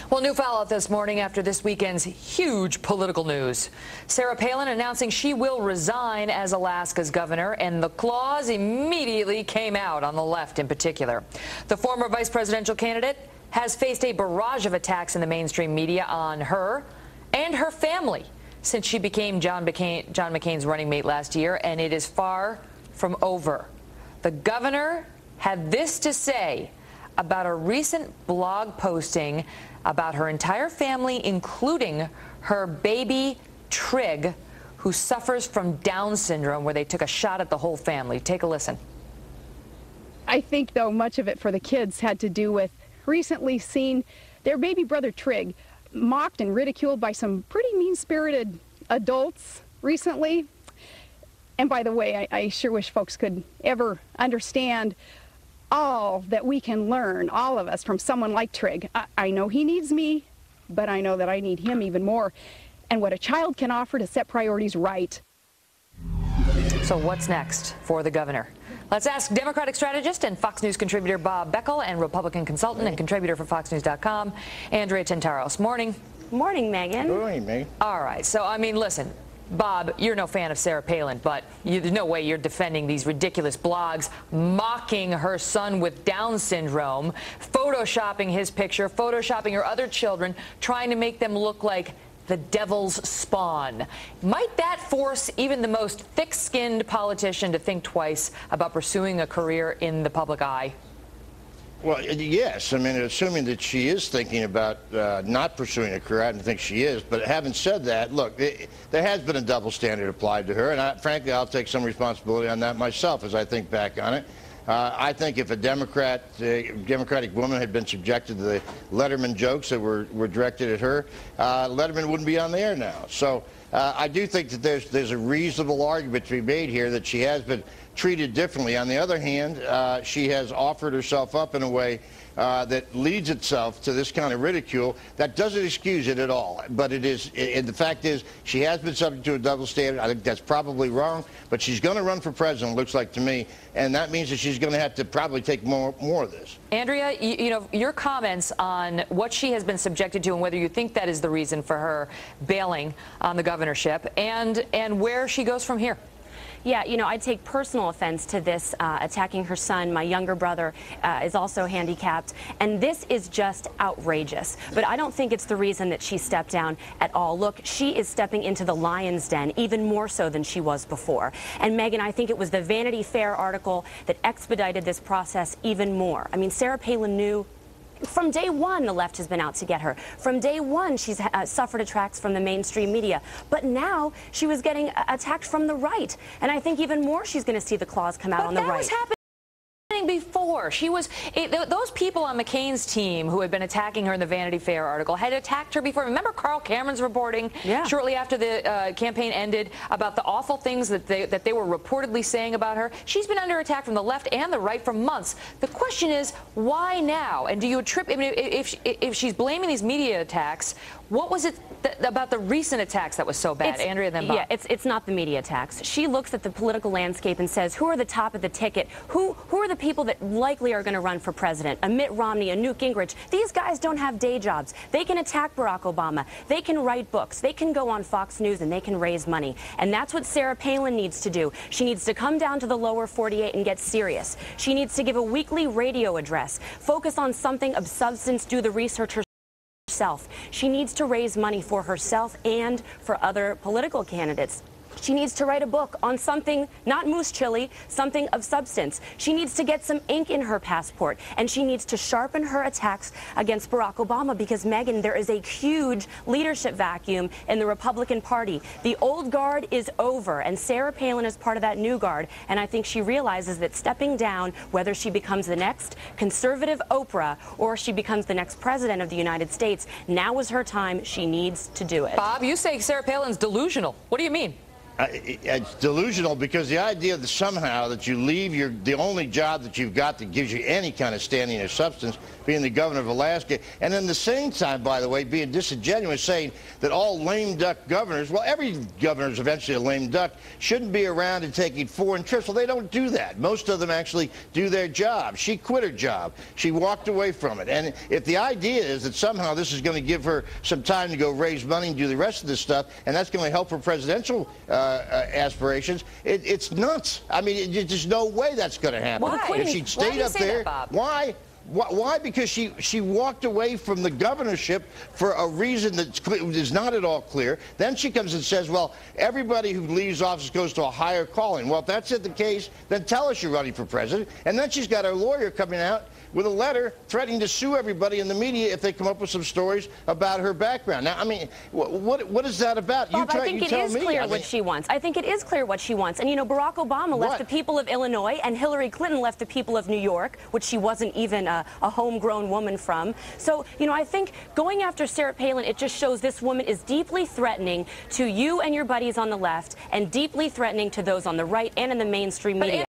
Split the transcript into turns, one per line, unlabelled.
Well, new fallout this morning after this weekend's huge political news. Sarah Palin announcing she will resign as Alaska's governor, and the claws immediately came out on the left in particular. The former vice presidential candidate has faced a barrage of attacks in the mainstream media on her and her family since she became John McCain's running mate last year, and it is far from over. The governor had this to say about a recent blog posting about her entire family, including her baby Trig, who suffers from Down syndrome, where they took a shot at the whole family. Take a listen.
I think, though, much of it for the kids had to do with recently seeing their baby brother Trig mocked and ridiculed by some pretty mean-spirited adults recently. And by the way, I sure wish folks could ever understand all that we can learn, all of us, from someone like Trig. I know he needs me, but I know that I need him even more. And what a child can offer to set priorities right.
So what's next for the governor? Let's ask Democratic strategist and Fox News contributor Bob Beckel and Republican consultant and contributor for FoxNews.com, Andrea Tintaros. Morning.
Morning, Megan.
Good morning, Megan.
All right. So, I mean, listen. Bob, you're no fan of Sarah Palin, but there's no way you're defending these ridiculous blogs mocking her son with Down syndrome, photoshopping his picture, photoshopping her other children, trying to make them look like the devil's spawn. Might that force even the most thick-skinned politician to think twice about pursuing a career in the public eye?
Well, yes. I mean, assuming that she is thinking about not pursuing a career, I don't think she is. But having said that, look, there has been a double standard applied to her, and frankly, I'll take some responsibility on that myself as I think back on it. I think if a Democratic woman had been subjected to the Letterman jokes that were directed at her, Letterman wouldn't be on the air now. So I do think that there's a reasonable argument to be made here that she has been treated differently. On the other hand, she has offered herself up in a way that leads itself to this kind of ridicule. That doesn't excuse it at all. But it is, the fact is, she has been subject to a double standard. I think that's probably wrong. But she's going to run for president, looks like to me, and that means that she's going to have to probably take more of this.
Andrea, you know, your comments on what she has been subjected to and whether you think that is the reason for her bailing on the governorship and where she goes from here.
Yeah, you know, I take personal offense to this attacking her son. My younger brother is also handicapped, and this is just outrageous. But I don't think it's the reason that she stepped down at all. Look, she is stepping into the lion's den even more so than she was before. And Megan, I think it was the Vanity Fair article that expedited this process even more. I mean, Sarah Palin knew from day one the left has been out to get her. From day one she's suffered attacks from the mainstream media. But now she was getting attacked from the right. And I think even more she's going to see the claws come out on the right.
That was happening before. Those people on McCain's team who had been attacking her in the Vanity Fair article had attacked her before. Remember Carl Cameron's reporting shortly after the campaign ended about the awful things that they were reportedly saying about her? She's been under attack from the left and the right for months. The question is, why now? And do you attribute, I mean, if she's blaming these media attacks, what was it about the recent attacks that was so bad? Andrea, then Bob.
Yeah, it's not the media attacks. She looks at the political landscape and says, who are the top of the ticket? Who are the people that likely are going to run for president? A Mitt Romney, a Newt Gingrich. These guys don't have day jobs. They can attack Barack Obama. They can write books. They can go on Fox News and they can raise money. And that's what Sarah Palin needs to do. She needs to come down to the lower 48 and get serious. She needs to give a weekly radio address, focus on something of substance, do the research herself. She needs to raise money for herself and for other political candidates. She needs to write a book on something, not moose chili, something of substance. She needs to get some ink in her passport, and she needs to sharpen her attacks against Barack Obama because, Megan, there is a huge leadership vacuum in the Republican Party. The old guard is over, and Sarah Palin is part of that new guard, and I think she realizes that stepping down, whether she becomes the next conservative Oprah or she becomes the next president of the United States, now is her time. She needs to do it.
Bob, you say Sarah Palin's delusional. What do you mean?
It's delusional, because the idea that somehow that you leave the only job that you've got that gives you any kind of standing or substance, being the governor of Alaska, and then the same time, by the way, being disingenuous, saying that all lame duck governors, well, every governor is eventually a lame duck, shouldn't be around and taking foreign trips. Well, they don't do that. Most of them actually do their job. She quit her job. She walked away from it. And if the idea is that somehow this is going to give her some time to go raise money and do the rest of this stuff, and that's going to help her presidential aspirations, it's nuts. I mean, there's no way that's going to happen.
Why?
If she'd stayed up there, why? Why? Because she walked away from the governorship for a reason that is not at all clear. Then she comes and says, well, everybody who leaves office goes to a higher calling. Well, if that's the case, then tell us you're running for president. And then she's got her lawyer coming out with a letter threatening to sue everybody in the media if they come up with some stories about her background. Now, I mean, what is that about?
Bob, I think it is clear what she wants. I think it is clear what she wants. And, you know, Barack Obama left the people of Illinois, and Hillary Clinton left the people of New York, which she wasn't even a homegrown woman from. So, you know, I think going after Sarah Palin, it just shows this woman is deeply threatening to you and your buddies on the left, and deeply threatening to those on the right and in the mainstream media.